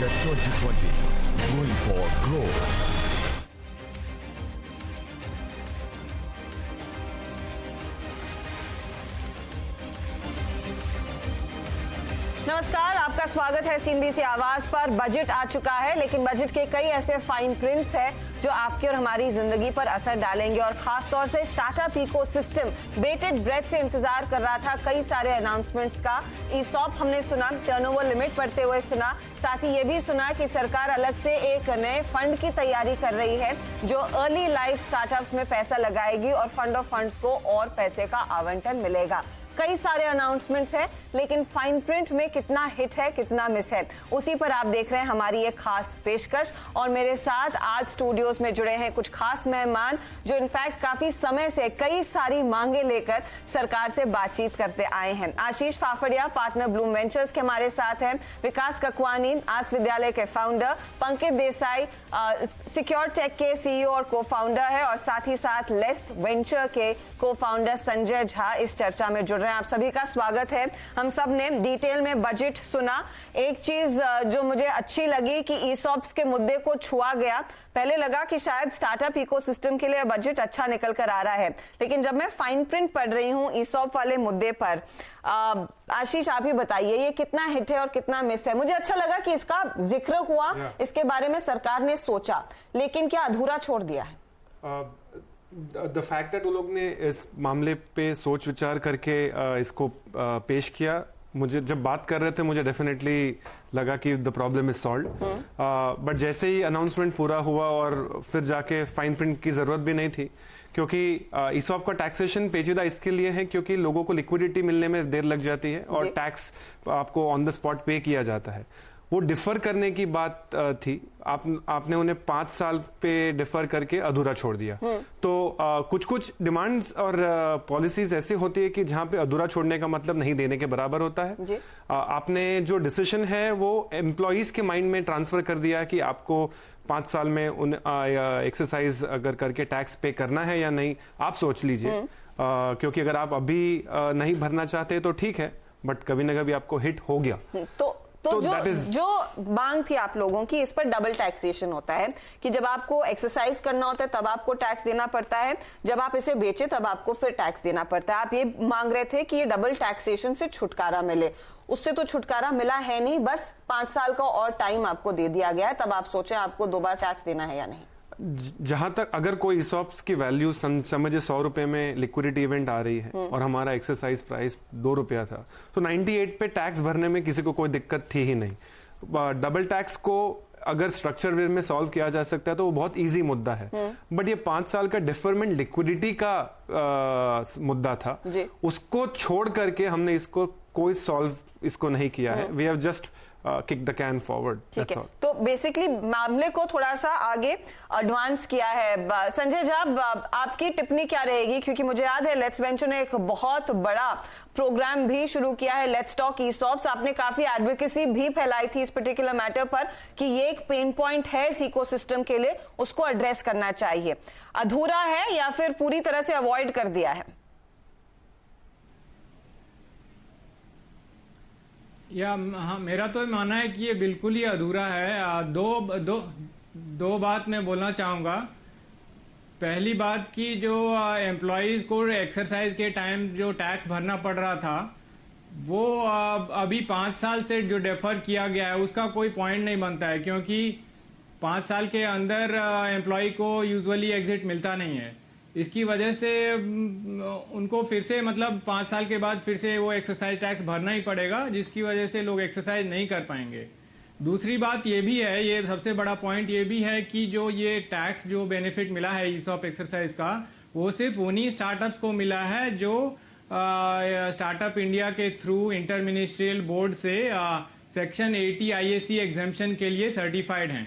Budget 2020. Going for growth. नमस्कार, आपका स्वागत है CNBC आवाज पर। बजट आ चुका है, लेकिन बजट के कई ऐसे फाइन प्रिंट्स हैं जो आपकी और हमारी जिंदगी पर असर डालेंगे और खास तौर से स्टार्टअप इकोसिस्टम बेटेड ब्रेथ से इंतजार कर रहा था कई सारे अनाउंसमेंट्स का। ईसॉप हमने सुना, टर्नओवर लिमिट बढ़ते हुए सुना, साथ ही ये भी सुना कि सरकार अलग से एक नए फंड की तैयारी कर रही है जो अर्ली लाइफ स्टार्टअप्स में पैसा लगाएगी और फंड ऑफ फंड्स को और पैसे का आवंटन मिलेगा। कई सारे अनाउंसमेंट्स हैं, लेकिन फाइन प्रिंट में कितना हिट है, कितना मिस है, उसी पर आप देख रहे हैं हमारी एक खास पेशकश। और मेरे साथ आज स्टूडियोज में जुड़े हैं कुछ खास मेहमान जो इनफैक्ट काफी समय से कई सारी मांगे लेकर सरकार से बातचीत करते आए हैं। Ashish Fafadia, partner Bloom Ventures के हमारे साथ हैं। विकास ककवानी, आस विद्यालय के founder. Pankaj Desai, Secure Tech के CEO और को फाउंडर है। और साथ ही साथ लेस्ट वेंचर के को फाउंडर संजय झा इस चर्चा में जुड़ रहे हैं। आप सभी का स्वागत है। हम सब ने डिटेल में बजट सुना। एक चीज जो मुझे अच्छी लगी कि ईसॉप्स के मुद्दे को छुआ गया। पहले लगा कि शायद स्टार्टअप इकोसिस्टम के लिए बजट अच्छा निकल कर आ रहा है, लेकिन जब मैं फाइन प्रिंट पढ़ रही हूँ ईसॉप वाले मुद्दे पर, आशीष आप ही बताइए ये कितना हिट है और कितना मिस है। मुझे अच्छा लगा कि इसका जिक्र हुआ, इसके बारे में सरकार ने सोचा, लेकिन क्या अधूरा छोड़ दिया है? द फैक्ट दैट वो लोग ने इस मामले पे सोच विचार करके इसको पेश किया, मुझे जब बात कर रहे थे मुझे डेफिनेटली लगा कि the problem is solved. But जैसे ही अनाउंसमेंट पूरा हुआ और फिर जाके फाइन प्रिंट की जरूरत भी नहीं थी, क्योंकि ईसॉप का टैक्सेशन पेचीदा इसके लिए है क्योंकि लोगों को लिक्विडिटी मिलने में देर लग जाती है और टैक्स आपको ऑन द स्पॉट पे किया जाता है। वो डिफर करने की बात थी, आपने उन्हें 5 साल पे डिफर करके अधूरा छोड़ दिया। तो कुछ कुछ डिमांड्स और पॉलिसीज ऐसी होती है कि जहां पे अधूरा छोड़ने का मतलब नहीं देने के बराबर होता है। आपने जो डिसीजन है वो एम्प्लॉइज के माइंड में ट्रांसफर कर दिया कि आपको 5 साल में उन एक्सरसाइज अगर करके टैक्स पे करना है या नहीं, आप सोच लीजिए। क्योंकि अगर आप अभी नहीं भरना चाहते तो ठीक है, बट कभी ना कभी आपको हिट हो गया। तो जो मांग थी आप लोगों की, इस पर डबल टैक्सेशन होता है कि जब आपको एक्सरसाइज करना होता है तब आपको टैक्स देना पड़ता है, जब आप इसे बेचे तब आपको फिर टैक्स देना पड़ता है। आप ये मांग रहे थे कि ये डबल टैक्सेशन से छुटकारा मिले। उससे तो छुटकारा मिला है नहीं, बस 5 साल का और टाइम आपको दे दिया गया है, तब आप सोचें आपको दोबारा टैक्स देना है या नहीं। जहां तक अगर कोई ईसॉप्स की वैल्यू समझे 100 रुपए में लिक्विडिटी इवेंट आ रही है और हमारा एक्सरसाइज प्राइस 2 रुपया था, तो 98 पे टैक्स भरने में किसी को कोई दिक्कत थी ही नहीं। डबल टैक्स को अगर स्ट्रक्चर वे में सॉल्व किया जा सकता है तो वो बहुत इजी मुद्दा है। बट ये 5 साल का डिफरमेंट लिक्विडिटी का मुद्दा था, उसको छोड़ करके हमने इसको कोई सॉल्व इसको नहीं किया है। We have just kick the can forward. ठीक है, तो बेसिकली मामले को थोड़ा सा आगे एडवांस किया है। संजय झा, आपकी टिप्पणी क्या रहेगी? क्योंकि मुझे याद है लेट्स वेंचर ने एक बहुत बड़ा प्रोग्राम भी शुरू किया है, लेट्स टॉक ईसॉप्स। आपने काफी एडवोकेसी भी फैलाई थी इस पर्टिकुलर मैटर पर कि ये एक पेन पॉइंट है इस इकोसिस्टम के लिए, उसको एड्रेस करना चाहिए। अधूरा है या फिर पूरी तरह से अवॉइड कर दिया है? हाँ, मेरा तो मानना है कि ये बिल्कुल ही अधूरा है। दो बात मैं बोलना चाहूँगा। पहली बात कि जो एम्प्लॉयज़ को एक्सरसाइज के टाइम जो टैक्स भरना पड़ रहा था, वो अभी 5 साल से जो डेफर किया गया है उसका कोई पॉइंट नहीं बनता है, क्योंकि 5 साल के अंदर एम्प्लॉय को यूजुअली एग्जिट मिलता नहीं है। इसकी वजह से उनको फिर से 5 साल के बाद फिर से वो एक्सरसाइज टैक्स भरना ही पड़ेगा, जिसकी वजह से लोग एक्सरसाइज नहीं कर पाएंगे। दूसरी बात ये भी है, ये सबसे बड़ा पॉइंट ये भी है कि जो ये टैक्स जो बेनिफिट मिला है ईसॉप एक्सरसाइज का, वो सिर्फ उन्हीं स्टार्टअप्स को मिला है जो स्टार्टअप इंडिया के थ्रू इंटर मिनिस्ट्रियल बोर्ड से सेक्शन 80 IAC एग्जेम्पशन के लिए सर्टिफाइड हैं।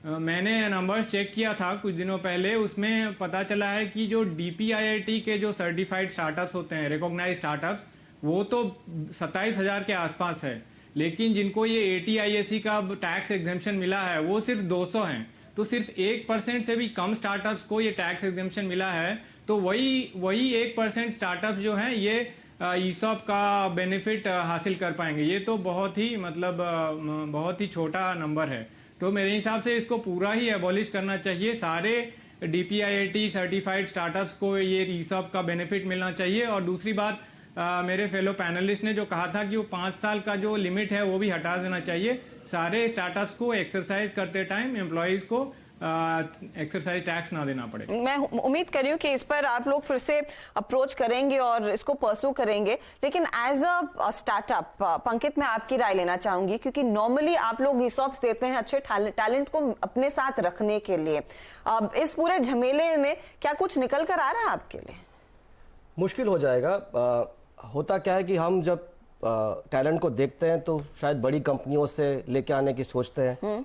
मैंने नंबर्स चेक किया था कुछ दिनों पहले, उसमें पता चला है कि जो DPIIT के जो सर्टिफाइड स्टार्टअप्स होते हैं, रिकॉग्नाइज्ड स्टार्टअप्स, वो तो 27,000 के आसपास है, लेकिन जिनको ये 80 IAC का टैक्स एग्जेम्पशन मिला है वो सिर्फ 200 हैं। तो सिर्फ 1% से भी कम स्टार्टअप्स को ये टैक्स एग्जेम्पशन मिला है। तो वही 1% स्टार्टअप जो हैं ये ईसॉप का बेनिफिट हासिल कर पाएंगे। ये तो बहुत ही मतलब बहुत ही छोटा नंबर है। तो मेरे हिसाब से इसको पूरा ही एबॉलिश करना चाहिए। सारे DPIIT सर्टिफाइड स्टार्टअप्स को ये ईसॉप का बेनिफिट मिलना चाहिए। और दूसरी बात, मेरे फेलो पैनलिस्ट ने जो कहा था कि वो 5 साल का जो लिमिट है वो भी हटा देना चाहिए। सारे स्टार्टअप्स को एक्सरसाइज करते टाइम एम्प्लॉयज को एक्सरसाइज टैक्स ना देना पड़े। मैं उम्मीद कर रही हूँ कि इस पर आप लोग फिर से अप्रोच करेंगे और इसको परसू करेंगे। लेकिन एज अ स्टार्टअप पंकित, मैं आपकी राय लेना चाहूंगी, क्योंकि नॉर्मली आप लोग ईसॉप्स देते हैं अच्छे टैलेंट को अपने साथ रखने के लिए। अब इस पूरे झमेले में क्या कुछ निकल कर आ रहा है आपके लिए? मुश्किल हो जाएगा। होता क्या है कि हम जब टैलेंट को देखते हैं तो शायद बड़ी कंपनियों से लेके आने की सोचते हैं।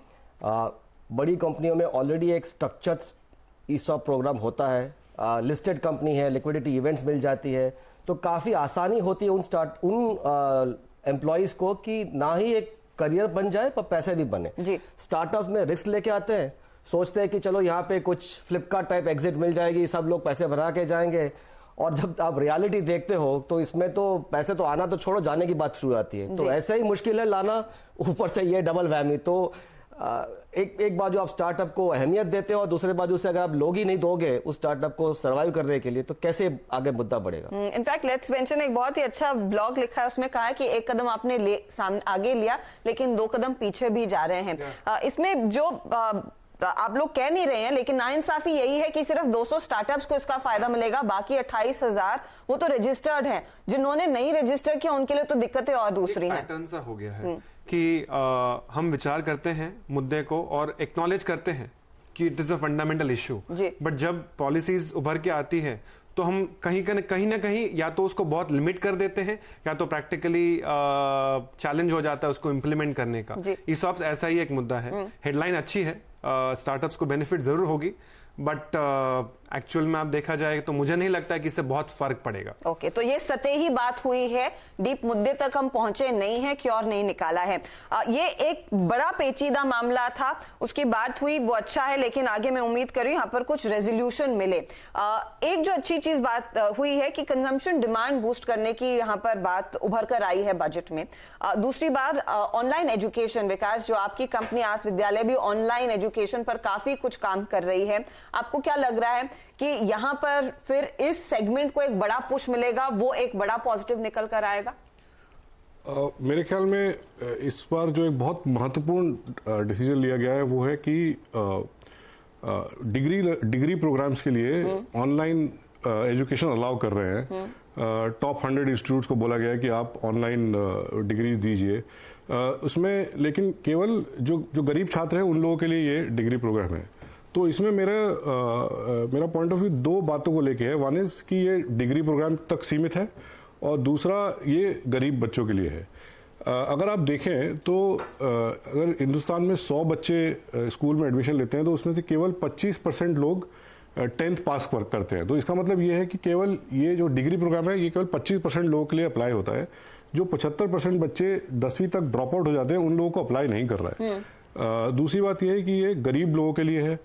बड़ी कंपनियों में ऑलरेडी एक स्ट्रक्चर्ड ईसॉप प्रोग्राम होता है, लिस्टेड कंपनी है, लिक्विडिटी इवेंट्स मिल जाती है, तो काफ़ी आसानी होती है उन एम्प्लॉयज़ को कि ना ही एक करियर बन जाए पर पैसे भी बने। स्टार्टअप्स में रिस्क लेके आते हैं, सोचते हैं कि चलो यहाँ पे कुछ फ्लिपकार्ट टाइप एग्जिट मिल जाएगी, सब लोग पैसे भरा के जाएंगे, और जब आप रियलिटी देखते हो तो इसमें तो पैसे तो आना तो छोड़ो, जाने की बात शुरू आती है। तो ऐसे ही मुश्किल है लाना, ऊपर से ये डबल वैमी। तो एक बाजू आप स्टार्टअप को अहमियत देते हो और दूसरे बाजू से अगर आप लोग ही नहीं दोगे उस स्टार्टअप को सर्वाइव करने के लिए, तो कैसे आगे मुद्दा बढ़ेगा। इनफैक्ट लेट्स मेंशन एक बहुत ही अच्छा ब्लॉग लिखा है, उसमें कहा है कि एक कदम आपने सामने आगे लिया लेकिन 2 कदम पीछे भी जा रहे हैं। इसमें जो आप लोग कह नहीं रहे हैं, लेकिन नाइंसाफी यही है कि सिर्फ 200 स्टार्टअप्स को इसका फायदा मिलेगा, बाकी 28,000 वो तो रजिस्टर्ड हैं। जिन्होंने नहीं रजिस्टर किया उनके लिए तो दिक्कतें और दूसरी हैं। पैटर्न सा हो गया है कि हम विचार करते हैं मुद्दे को और एक्नॉलेज करते हैं कि it is a fundamental issue, but जब पॉलिसीज उभर के आती है तो हम कहीं ना कहीं या तो उसको बहुत लिमिट कर देते हैं या तो प्रैक्टिकली चैलेंज हो जाता है उसको इंप्लीमेंट करने का। ईसॉप्स ऐसा ही एक मुद्दा है। हेडलाइन अच्छी है, स्टार्टअप्स को बेनिफिट जरूर होगी, बट एक्चुअल में आप देखा जाए तो मुझे नहीं लगता है कि इससे बहुत फर्क पड़ेगा। ओके, तो ये सतही बात हुई है, डीप मुद्दे तक हम पहुंचे नहीं है, क्योर नहीं निकाला है। ये एक बड़ा पेचीदा मामला था, उसकी बात हुई, वो अच्छा है, लेकिन आगे मैं उम्मीद कर रही हूं यहाँ पर कुछ रेजोल्यूशन मिले। एक जो अच्छी चीज बात हुई है कि कंजम्पशन डिमांड बूस्ट करने की यहाँ पर बात उभर कर आई है बजट में। दूसरी बात ऑनलाइन एजुकेशन, विकास जो आपकी कंपनी आस विद्यालय भी ऑनलाइन एजुकेशन पर काफी कुछ काम कर रही है, आपको क्या लग रहा है कि यहां पर फिर इस सेगमेंट को एक बड़ा पुश मिलेगा, वो एक बड़ा पॉजिटिव निकल कर आएगा? मेरे ख्याल में इस बार जो एक बहुत महत्वपूर्ण डिसीजन लिया गया है वो है कि डिग्री प्रोग्राम्स के लिए ऑनलाइन एजुकेशन अलाउ कर रहे हैं। टॉप 100 इंस्टीट्यूट्स को बोला गया है कि आप ऑनलाइन डिग्रीज दीजिए उसमें, लेकिन केवल जो गरीब छात्र हैं उन लोगों के लिए ये डिग्री प्रोग्राम है। तो इसमें मेरा पॉइंट ऑफ व्यू 2 बातों को लेके है। वन इज कि ये डिग्री प्रोग्राम तक सीमित है और दूसरा ये गरीब बच्चों के लिए है। अगर आप देखें तो अगर हिंदुस्तान में 100 बच्चे स्कूल में एडमिशन लेते हैं तो उसमें से केवल 25% लोग 10th पास करते हैं। तो इसका मतलब ये है कि केवल ये जो डिग्री प्रोग्राम है ये केवल 25% लोगों के लिए अप्लाई होता है। जो 75% बच्चे 10वीं तक ड्रॉप आउट हो जाते हैं उन लोगों को अप्लाई नहीं कर रहा है। दूसरी बात यह है कि ये गरीब लोगों के लिए है,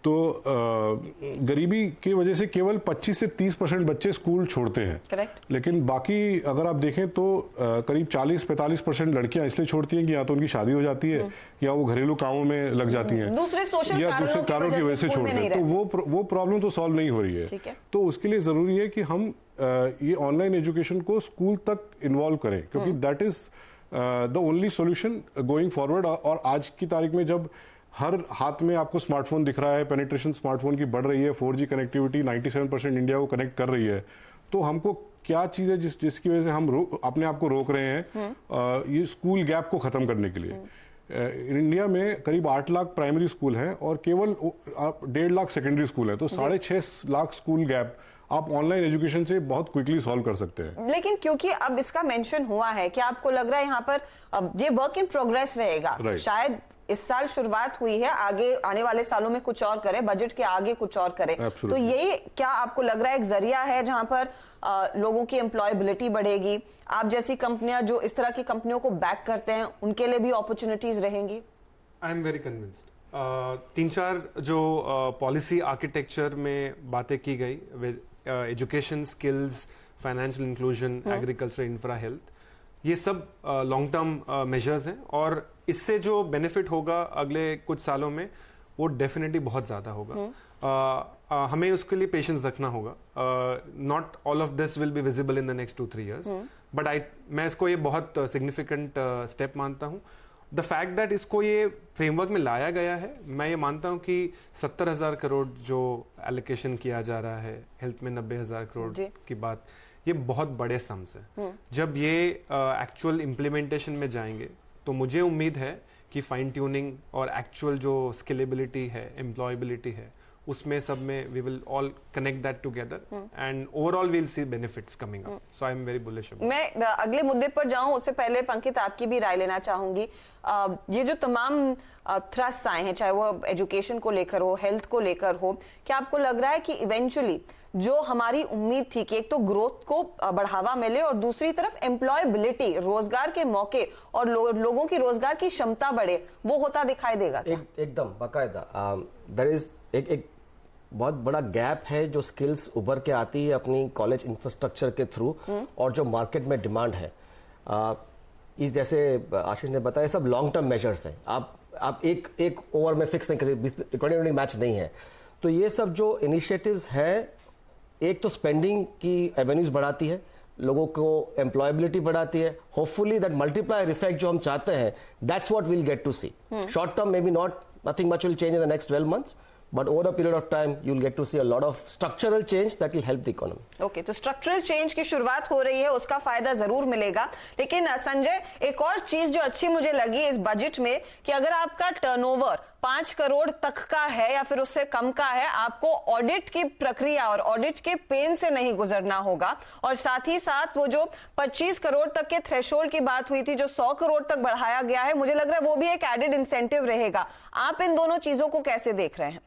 तो गरीबी की वजह से केवल 25 से 30% बच्चे स्कूल छोड़ते हैं। करेक्ट। लेकिन बाकी अगर आप देखें तो करीब 40-45% लड़कियां इसलिए छोड़ती हैं कि या तो उनकी शादी हो जाती है या वो घरेलू कामों में लग जाती हैं, दूसरे सोशल या दूसरे कारणों की वजह से छोड़ते हैं। तो वो प्रॉब्लम तो सॉल्व नहीं हो रही है। तो उसके लिए जरूरी है कि हम ये ऑनलाइन एजुकेशन को स्कूल तक इन्वॉल्व करें, क्योंकि that is the only solution going forward. और आज की तारीख में जब हर हाथ में आपको स्मार्टफोन दिख रहा है, पेनिट्रेशन स्मार्टफोन की बढ़ रही है, 4G कनेक्टिविटी 97% इंडिया को कनेक्ट कर रही है, तो हमको क्या चीज है जिसकी वजह से हम अपने आप को रोक रहे हैं ये स्कूल गैप को खत्म करने के लिए। इंडिया में करीब 8 लाख प्राइमरी स्कूल हैं और केवल 1.5 लाख सेकेंडरी स्कूल है, तो 6.5 लाख स्कूल गैप आप ऑनलाइन एजुकेशन से बहुत क्विकली सॉल्व कर सकते हैं। लेकिन क्योंकि अब इसका मेंशन हुआ है, क्या आपको लग रहा है यहाँ पर अब ये वर्क इन प्रोग्रेस रहेगा? शायद इस साल शुरुआत हुई है, आगे आने वाले सालों में कुछ और करें, बजट के आगे कुछ और करें। तो ये क्या आपको लग रहा है एक जरिया है जहां पर लोगों की एम्प्लॉयबिलिटी बढ़ेगी? आप जैसी कंपनियां जो इस तरह की कंपनियों को बैक करते हैं उनके लिए भी अपॉर्चुनिटीज रहेंगी? आई एम वेरी कन्विंस्ड। 3-4 जो पॉलिसी आर्किटेक्चर में बातें की गई, education, skills, financial inclusion, agriculture, infra, health, ये सब लॉन्ग टर्म मेजर्स हैं और इससे जो बेनिफिट होगा अगले कुछ सालों में वो डेफिनेटली बहुत ज़्यादा होगा। हमें उसके लिए पेशेंस रखना होगा। Not all of this will be visible in the next 2-3 years, but मैं इसको ये बहुत सिग्निफिकेंट स्टेप मानता हूँ। द फैक्ट दैट इसको ये फ्रेमवर्क में लाया गया है, मैं ये मानता हूँ कि 70,000 करोड़ जो एलोकेशन किया जा रहा है हेल्थ में, 90,000 करोड़ की बात, ये बहुत बड़े सम्स है। जब ये एक्चुअल इम्प्लीमेंटेशन में जाएंगे तो मुझे उम्मीद है कि फाइन ट्यूनिंग और एक्चुअल जो स्केलेबिलिटी है, एम्प्लॉयबिलिटी है, उसमें सब में we will all connect that together and overall we will see benefits coming up. So I am very bullish. मैं अगले मुद्दे पर जाऊं उससे पहले पंकित आपकी भी राय लेना चाहूंगी। ये जो तमाम थ्रस्ट आए हैं, चाहे वो एजुकेशन को लेकर हो, हेल्थ को लेकर हो, क्या आपको लग रहा है कि इवेंचुअली जो हमारी उम्मीद थी कि एक तो ग्रोथ को बढ़ावा मिले और दूसरी तरफ एम्प्लॉयबिलिटी, रोजगार के मौके और लोगों की रोजगार की क्षमता बढ़े, वो होता दिखाई देगा क्या? एकदम बाकायदा। देयर इज एक बहुत बड़ा गैप है जो स्किल्स उभर के आती है अपनी कॉलेज इंफ्रास्ट्रक्चर के थ्रू और जो मार्केट में डिमांड है। जैसे आशीष ने बताया, सब लॉन्ग टर्म मेजर्स हैं। आप एक ओवर में फिक्स नहीं करें, 2020 मैच नहीं है। तो ये सब जो इनिशिएटिव्स है, एक तो स्पेंडिंग की एवेन्यूज बढ़ाती है, लोगों को एम्प्लॉयबिलिटी बढ़ाती है। होपफुली दैट मल्टीप्लायर इफेक्ट जो हम चाहते हैं, that's what we'll get to see. Short term may be not, nothing much will change in the next 12 months, but over a period of time you'll get to see a lot of structural change that will help the economy. Okay, तो structural change की शुरुआत हो रही है, उसका फायदा जरूर मिलेगा। लेकिन संजय, एक और चीज जो अच्छी मुझे लगी इस बजट में कि अगर आपका टर्नओवर 5 करोड़ तक का है या फिर उससे कम का है, आपको ऑडिट की प्रक्रिया और ऑडिट के पेन से नहीं गुजरना होगा। और साथ ही साथ वो जो 25 करोड़ तक के थ्रेशोल्ड की बात हुई थी, जो 100 करोड़ तक बढ़ाया गया है, मुझे लग रहा है वो भी एक एडेड इंसेंटिव रहेगा। आप इन दोनों चीजों को कैसे देख रहे हैं?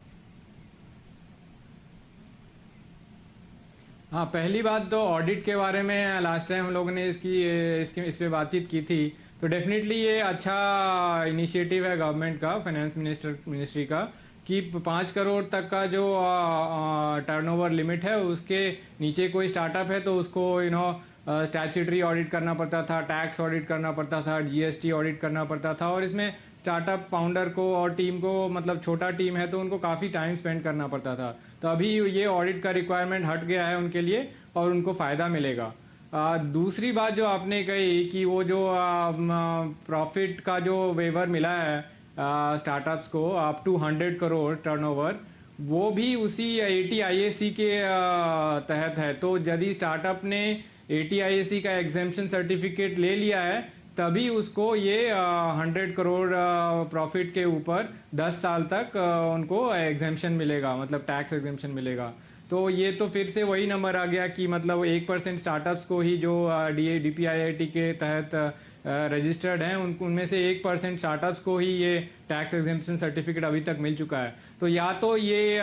हाँ, पहली बात तो ऑडिट के बारे में लास्ट टाइम हम लोगों ने इस पे बातचीत की थी, तो डेफिनेटली ये अच्छा इनिशिएटिव है गवर्नमेंट का, फाइनेंस मिनिस्ट्री का, कि 5 करोड़ तक का जो टर्नओवर लिमिट है उसके नीचे कोई स्टार्टअप है तो उसको स्टैट्यूटरी ऑडिट करना पड़ता था, टैक्स ऑडिट करना पड़ता था, जीएसटी ऑडिट करना पड़ता था। और इसमें स्टार्टअप फाउंडर को और टीम को, मतलब छोटा टीम है तो उनको काफ़ी टाइम स्पेंड करना पड़ता था। तो अभी ये ऑडिट का रिक्वायरमेंट हट गया है उनके लिए और उनको फ़ायदा मिलेगा। दूसरी बात जो आपने कही कि वो जो प्रॉफिट का जो वेवर मिला है स्टार्टअप्स को अप टू 100 करोड़ टर्नओवर, वो भी उसी ATIAC के तहत है। तो यदि स्टार्टअप ने ATIAC का एग्जेम्पशन सर्टिफिकेट ले लिया है, तभी उसको ये 100 करोड़ प्रॉफिट के ऊपर 10 साल तक उनको एग्जेम्पशन मिलेगा, मतलब टैक्स एग्जेम्पशन मिलेगा। तो ये तो फिर से वही नंबर आ गया कि मतलब 1% स्टार्टअप्स को ही जो DPIIT के तहत रजिस्टर्ड हैं, उनमें से 1% स्टार्टअप्स को ही ये टैक्स एग्जेम्पशन सर्टिफिकेट अभी तक मिल चुका है। तो या तो ये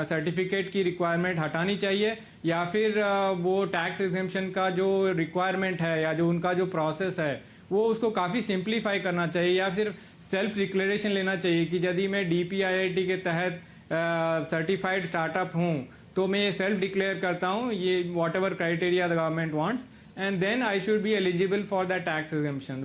सर्टिफिकेट की रिक्वायरमेंट हटानी चाहिए, या फिर वो टैक्स एग्जेम्पशन का जो रिक्वायरमेंट है या जो उनका जो प्रोसेस है वो उसको काफ़ी सिंप्लीफाई करना चाहिए, या फिर सेल्फ डिक्लेरेशन लेना चाहिए कि यदि मैं DPIIT के तहत सर्टिफाइड स्टार्टअप हूँ तो मैं ये सेल्फ डिक्लेयर करता हूँ, ये whatever criteria the government wants, and then I should be eligible for that tax exemption.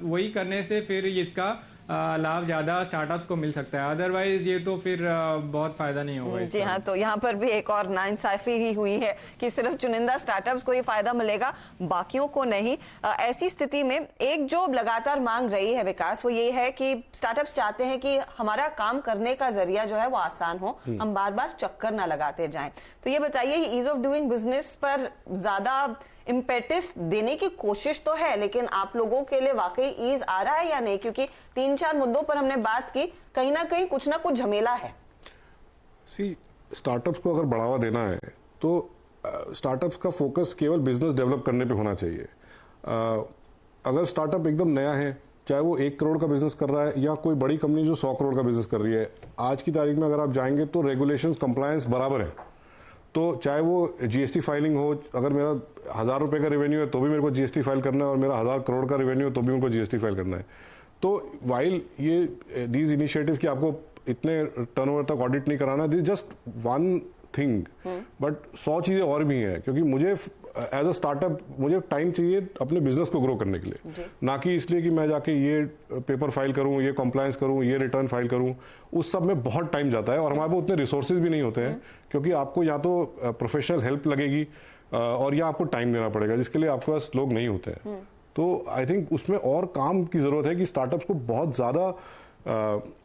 वही करने से फिर इसका लाभ ज्यादा स्टार्टअप्स को मिल सकता है, अदरवाइज ये तो फिर बहुत फायदा नहीं होगा। जी हाँ, तो यहाँ पर भी एक और नाइंसाफी ही हुई है कि सिर्फ चुनिंदा स्टार्टअप्स को ही फायदा मिलेगा, बाकियों को नहीं। ऐसी स्थिति में एक जो लगातार मांग रही है विकास, वो ये है कि स्टार्टअप्स चाहते हैं कि हमारा काम करने का जरिया जो है वो आसान हो, हम बार बार चक्कर ना लगाते जाएं। तो ये बताइए, ईज ऑफ डूइंग बिजनेस पर ज्यादा इम्पेटिस देने की कोशिश तो है, लेकिन आप लोगों के लिए वाकई ईज आ रहा है या नहीं? क्योंकि 3-4 मुद्दों पर हमने बात की, कहीं ना कहीं कुछ ना कुछ झमेला है। स्टार्टअप्स को अगर बढ़ावा देना है तो स्टार्टअप्स का फोकस केवल बिजनेस डेवलप करने पे होना चाहिए। अगर स्टार्टअप एकदम नया है, चाहे वो 1 करोड़ का बिजनेस कर रहा है या कोई बड़ी कंपनी जो 100 करोड़ का बिजनेस कर रही है, आज की तारीख में अगर आप जाएंगे तो रेगुलेशंस, कंप्लायंस बराबर है। तो चाहे वो GST फाइलिंग हो, अगर मेरा 1000 रुपए का रेवेन्यू है तो भी मेरे को GST फाइल करना है, और मेरा 1000 करोड़ का रेवेन्यू है तो भी मेरे को GST फाइल करना है। तो वाइल ये दीज इनिशिएटिव कि आपको इतने टर्नओवर तक ऑडिट नहीं कराना, this just one thing, but 100 चीजें और भी हैं, क्योंकि मुझे एज अ स्टार्टअप मुझे टाइम चाहिए अपने बिजनेस को ग्रो करने के लिए, ना कि इसलिए कि मैं जाके ये पेपर फाइल करूं, ये कॉम्प्लायंस करूं, ये रिटर्न फाइल करूं। उस सब में बहुत टाइम जाता है और हमारे पास उतने रिसोर्सेज भी नहीं होते हैं, क्योंकि आपको या तो प्रोफेशनल हेल्प लगेगी और या आपको टाइम देना पड़ेगा, जिसके लिए आपके पास लोग नहीं होते हैं। तो आई थिंक उसमें और काम की जरूरत है कि स्टार्टअप्स को बहुत ज्यादा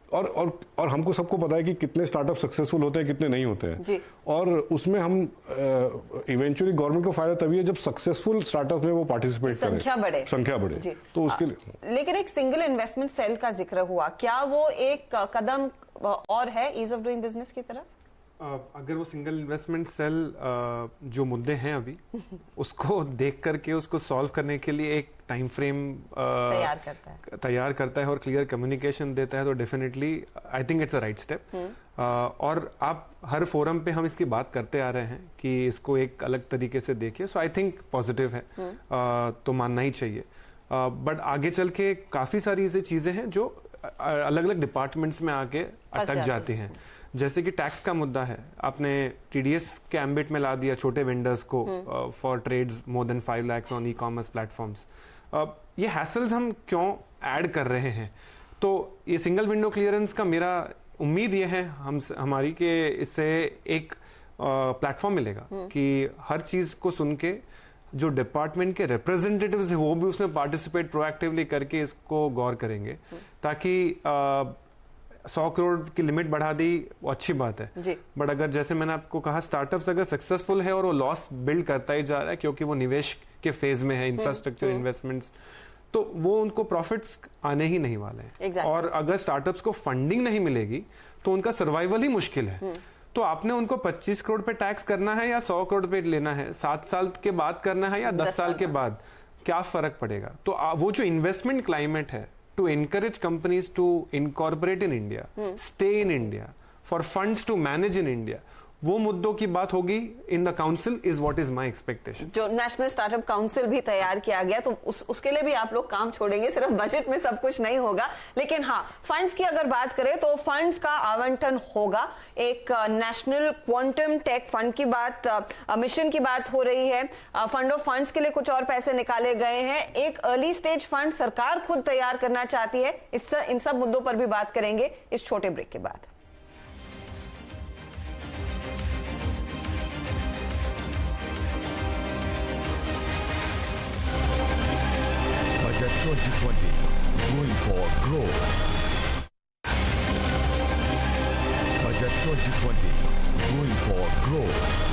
और हमको सबको पता है कि कितने स्टार्टअप सक्सेसफुल होते हैं, कितने नहीं होते हैं, और उसमें हम इवेंचुअली गवर्नमेंट को फायदा तभी है जब सक्सेसफुल स्टार्टअप में वो पार्टिसिपेट करें, संख्या बढ़े तो उसके लिए। लेकिन एक सिंगल इन्वेस्टमेंट सेल का जिक्र हुआ, क्या वो एक कदम और है ईज ऑफ डूइंग बिजनेस की तरफ? अगर वो सिंगल इन्वेस्टमेंट सेल जो मुद्दे हैं अभी उसको देख करके उसको सॉल्व करने के लिए एक टाइम फ्रेम तैयार करता है और क्लियर कम्युनिकेशन देता है, तो definitely I think it's a right step. और आप हर फोरम पे हम इसकी बात करते आ रहे हैं कि इसको एक अलग तरीके से देखिए, सो आई थिंक पॉजिटिव है, तो मानना ही चाहिए। बट आगे चल के काफी सारी ऐसी चीजें हैं जो अलग अलग डिपार्टमेंट्स में आके अटक जाती हैं, जैसे कि टैक्स का मुद्दा है, आपने टीडीएस के एम्बिट में ला दिया छोटे वेंडर्स को for trades more than 5 lakhs on e-commerce platforms. ये हैसल्स हम क्यों ऐड कर रहे हैं? तो ये सिंगल विंडो क्लियरेंस का मेरा उम्मीद ये है हमारी कि इससे एक प्लेटफॉर्म मिलेगा कि हर चीज को सुन के जो डिपार्टमेंट के रिप्रेजेंटेटिव्स है वो भी उसमें पार्टिसिपेट प्रोएक्टिवली करके इसको गौर करेंगे, ताकि 100 करोड़ की लिमिट बढ़ा दी वो अच्छी बात है, बट अगर जैसे मैंने आपको कहा स्टार्टअप्स अगर सक्सेसफुल है और वो लॉस बिल्ड करता ही जा रहा है क्योंकि वो निवेश के फेज में है, इंफ्रास्ट्रक्चर इन्वेस्टमेंट्स, तो वो उनको प्रॉफिट्स आने ही नहीं वाले हैं। और अगर स्टार्टअप्स को फंडिंग नहीं मिलेगी तो उनका सर्वाइवल ही मुश्किल है। तो आपने उनको 25 करोड़ पे टैक्स करना है या 100 करोड़ पे लेना है, 7 साल के बाद करना है या 10 साल के बाद, क्या फर्क पड़ेगा? तो वो जो इन्वेस्टमेंट क्लाइमेट है to encourage companies to incorporate in India, stay in India, for funds to manage in India, वो मुद्दों की बात होगी in the council, is what is my expectation. जो नेशनल स्टार्टअप काउंसिल भी तैयार किया गया, तो उसके लिए भी आप लोग काम छोड़ेंगे, सिर्फ बजट में सब कुछ नहीं होगा। लेकिन हाँ, फंड्स की अगर बात करें तो फंड्स का आवंटन होगा। एक नेशनल क्वांटम टेक फंड की बात, मिशन की बात हो रही है, फंड ऑफ फंड्स के लिए कुछ और पैसे निकाले गए हैं, एक अर्ली स्टेज फंड सरकार खुद तैयार करना चाहती है। इन सब मुद्दों पर भी बात करेंगे इस छोटे ब्रेक के बाद। Budget 2020, going for growth. Budget 2020, going for growth.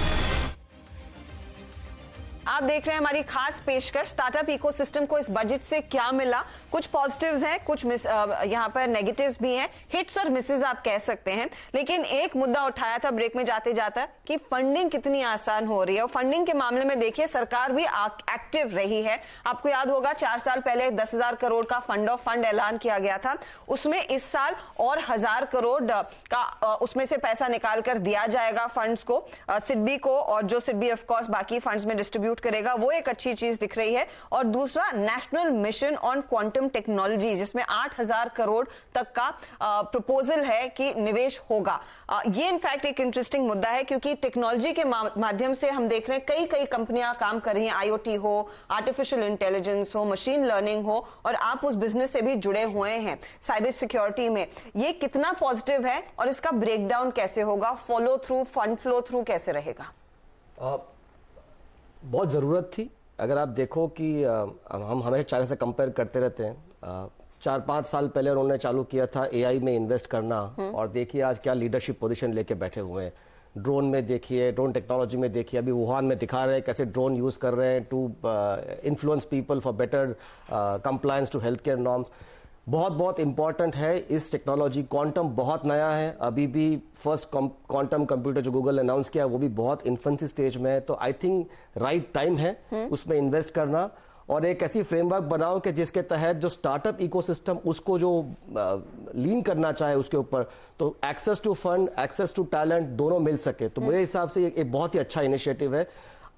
आप देख रहे हैं हमारी खास पेशकश, स्टार्टअप इकोसिस्टम को इस बजट से क्या मिला। कुछ पॉजिटिव्स हैं, कुछ यहाँ पर नेगेटिव्स भी हैं, हिट्स और मिसेस आप कह सकते हैं। लेकिन एक मुद्दा उठाया था ब्रेक में जाते जाता कि फंडिंग कितनी आसान हो रही है, और फंडिंग के मामले में देखिए सरकार भी एक्टिव रही है। आपको याद होगा 4 साल पहले 10,000 करोड़ का फंड ऑफ फंड ऐलान किया गया था, उसमें इस साल और 1,000 करोड़ का उसमें से पैसा निकाल कर दिया जाएगा फंड्स को, सिडबी को, और जो सिडबी ऑफ कोर्स बाकी फंड्स में डिस्ट्रीब्यूट करेगा, वो एक अच्छी चीज दिख रही है। और दूसरा national mission on quantum technology, जिसमें 8,000 करोड़ तक का प्रपोजल है कि निवेश होगा। ये इनफैक्ट एक इंटरेस्टिंग मुद्दा है, क्योंकि टेक्नोलॉजी के माध्यम से हम देख रहे हैं कई कंपनियां काम कर रही हैं, IoT हो, आर्टिफिशियल इंटेलिजेंस हो, मशीन लर्निंग हो, और आप उस बिजनेस से भी जुड़े हुए हैं साइबर सिक्योरिटी में। ये कितना पॉजिटिव है और इसका ब्रेकडाउन कैसे होगा, follow through, fund flow through कैसे रहेगा? बहुत ज़रूरत थी। अगर आप देखो कि हम हमेशा चाइना से कंपेयर करते रहते हैं, 4-5 साल पहले उन्होंने चालू किया था AI में इन्वेस्ट करना, और देखिए आज क्या लीडरशिप पोजीशन लेके बैठे हुए हैं। ड्रोन में देखिए, ड्रोन टेक्नोलॉजी में देखिए, अभी वुहान में दिखा रहे हैं कैसे ड्रोन यूज़ कर रहे हैं to influence people for better compliance to health care norms. बहुत इंपॉर्टेंट है इस टेक्नोलॉजी। क्वांटम बहुत नया है, अभी भी फर्स्ट क्वांटम कंप्यूटर जो गूगल ने अनाउंस किया वो भी बहुत इन्फेंसी स्टेज में है। तो आई थिंक राइट टाइम है उसमें इन्वेस्ट करना, और एक ऐसी फ्रेमवर्क बनाओ कि जिसके तहत जो स्टार्टअप इकोसिस्टम उसको जो लीन करना चाहे उसके ऊपर, तो access to fund, access to talent दोनों मिल सके। तो मेरे हिसाब से एक बहुत ही अच्छा इनिशिएटिव है।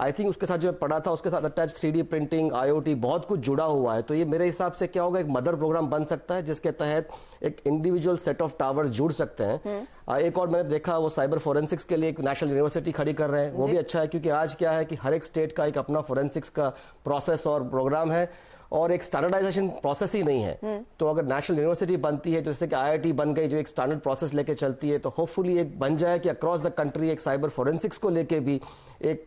आई थिंक उसके साथ जो मैं पढ़ा था उसके साथ अटैच 3D प्रिंटिंग, IoT बहुत कुछ जुड़ा हुआ है। तो ये मेरे हिसाब से क्या होगा, एक मदर प्रोग्राम बन सकता है जिसके तहत एक इंडिविजुअल सेट ऑफ टावर जुड़ सकते हैं। एक और मैंने देखा वो साइबर फोरेंसिक्स के लिए एक नेशनल यूनिवर्सिटी खड़ी कर रहे हैं, वो भी अच्छा है क्योंकि आज क्या है कि हर एक स्टेट का एक अपना फोरेंसिक्स का प्रोसेस और प्रोग्राम है और एक स्टैंडर्डाइजेशन प्रोसेस ही नहीं है। तो अगर नेशनल यूनिवर्सिटी बनती है, जैसे कि IIT बन गई जो एक स्टैंडर्ड प्रोसेस लेके चलती है, तो होपफुली एक बन जाए कि अक्रॉस द कंट्री एक साइबर फोरेंसिक्स को लेके भी एक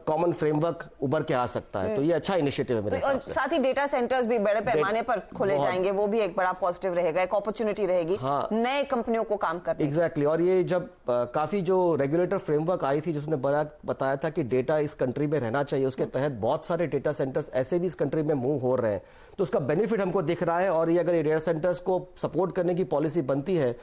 कॉमन फ्रेमवर्क उभर के आ सकता है। तो ये अच्छा इनिशिएटिव है मेरे हिसाब से। साथ ही डेटा सेंटर्स भी बड़े पैमाने पर खोले जाएंगे, वो भी एक बड़ा पॉजिटिव रहेगा, एक अपॉर्चुनिटी रहेगी नए कंपनियों को काम करने। एग्जैक्टली। और ये जब काफी जो रेगुलेटर फ्रेमवर्क आई थी जिसने बताया था कि डेटा इस कंट्री में रहना चाहिए, उसके तहत बहुत सारे डेटा सेंटर्स ऐसे भी इस कंट्री में मूव हो रहे हैं, तो उसका बेनिफिट हमको दिख रहा है। और ये अगर ये डेटा सेंटर्स को सपोर्ट करने की पॉलिसी बनती है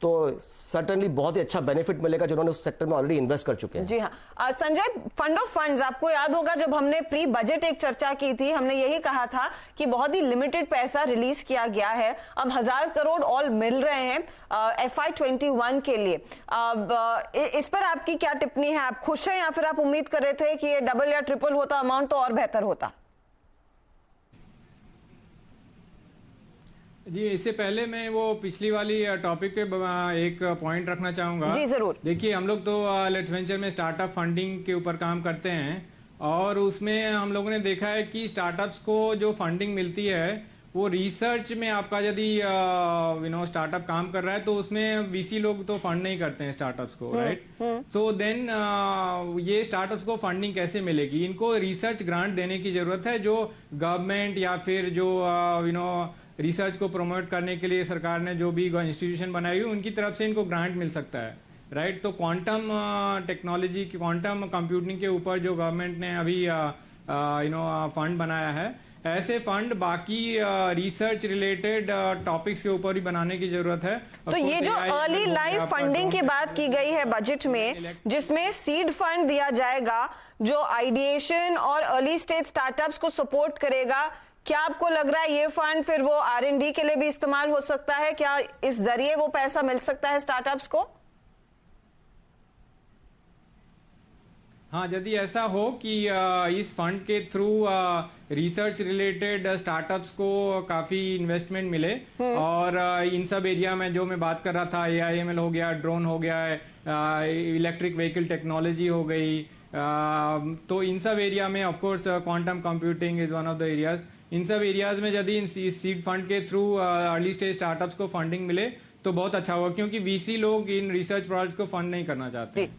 तो सर्टेनली बहुत ही अच्छा बेनिफिट मिलेगा जिन्होंने उस सेक्टर में ऑलरेडी इन्वेस्ट कर चुके हैं। जी हाँ संजय, फंड ऑफ फंड्स, आपको याद होगा जब हमने प्री बजट एक चर्चा की थी, हमने यही कहा था कि बहुत ही लिमिटेड पैसा रिलीज किया गया है। अब 1000 करोड़ ऑल मिल रहे हैं FY21 के लिए। इस पर आपकी क्या टिप्पणी है? आप खुश हैं या फिर आप उम्मीद कर रहे थे कि ये डबल या ट्रिपल होता अमाउंट तो और बेहतर होता? जी, इससे पहले मैं वो पिछली वाली टॉपिक पे एक पॉइंट रखना चाहूंगा। जी जरूर। देखिए, हम लोग तो लेट्स वेंचर में स्टार्टअप फंडिंग के ऊपर काम करते हैं और उसमें हम लोगों ने देखा है कि स्टार्टअप्स को जो फंडिंग मिलती है वो रिसर्च में आपका यदि स्टार्टअप काम कर रहा है तो उसमें वीसी लोग तो फंड नहीं करते हैं स्टार्टअप्स को, राइट? तो देन ये स्टार्टअप्स को फंडिंग कैसे मिलेगी? इनको रिसर्च ग्रांट देने की जरूरत है, जो गवर्नमेंट या फिर जो रिसर्च को प्रमोट करने के लिए सरकार ने जो भी इंस्टीट्यूशन बनाई हुई उनकी तरफ से इनको ग्रांट मिल सकता है, राइट? तो क्वांटम टेक्नोलॉजी की, क्वांटम कंप्यूटिंग के ऊपर जो गवर्नमेंट ने अभी फंड बनाया है, ऐसे फंड बाकी रिसर्च रिलेटेड टॉपिक्स के ऊपर ही बनाने की जरूरत है। तो ये जो अर्ली लाइफ फंडिंग की बात की गई है बजट में, जिसमें सीड फंड दिया जाएगा जो आइडिएशन और अर्ली स्टेज स्टार्टअप्स को सपोर्ट करेगा, क्या आपको लग रहा है ये फंड फिर वो R&D के लिए भी इस्तेमाल हो सकता है? क्या इस जरिए वो पैसा मिल सकता है स्टार्टअप्स को? हाँ, यदि ऐसा हो कि इस फंड के थ्रू रिसर्च रिलेटेड स्टार्टअप्स को काफी इन्वेस्टमेंट मिले और इन सब एरिया में जो मैं बात कर रहा था, AIML हो गया, ड्रोन हो गया, इलेक्ट्रिक व्हीकल टेक्नोलॉजी हो गई, तो इन सब एरिया में of course quantum computing is one of the areas. इन सब एरियाज में यदि सीड फंड के थ्रू अर्ली स्टेज स्टार्टअप्स को फंडिंग मिले तो बहुत अच्छा होगा, क्योंकि वीसी लोग इन रिसर्च प्रोजेक्ट्स को फंड नहीं करना चाहते।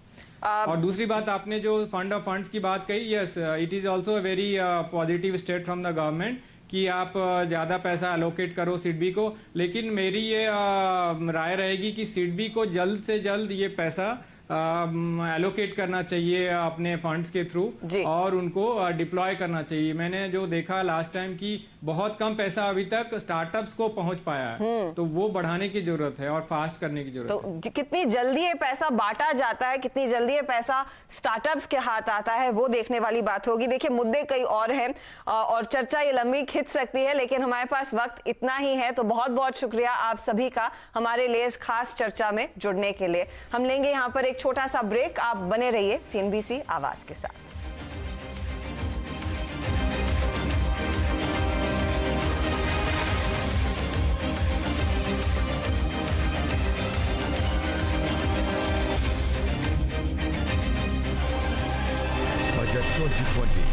और दूसरी बात, आपने जो फंड ऑफ फंड्स की बात कही, yes, it is also a very positive state from the government कि आप ज्यादा पैसा एलोकेट करो सिडबी को, लेकिन मेरी ये राय रहेगी कि सिडबी को जल्द से जल्द ये पैसा एलोकेट करना चाहिए अपने फंड्स के थ्रू और उनको डिप्लॉय करना चाहिए। मैंने जो देखा लास्ट टाइम कि बहुत कम पैसा अभी तक स्टार्टअप्स को पहुंच पाया है, तो वो बढ़ाने की जरूरत है और फास्ट करने की जरूरत है। तो कितनी जल्दी ये पैसा बांटा जाता है, कितनी जल्दी ये पैसा स्टार्टअप्स के हाथ आता है, वो देखने वाली बात होगी। देखिए, मुद्दे कई और हैं और चर्चा ये लंबी खिंच सकती है, लेकिन हमारे पास वक्त इतना ही है। तो बहुत बहुत शुक्रिया आप सभी का हमारे लिए इस खास चर्चा में जुड़ने के लिए। हम लेंगे यहाँ पर एक छोटा सा ब्रेक, आप बने रहिए CNBC आवाज के साथ। Budget 2020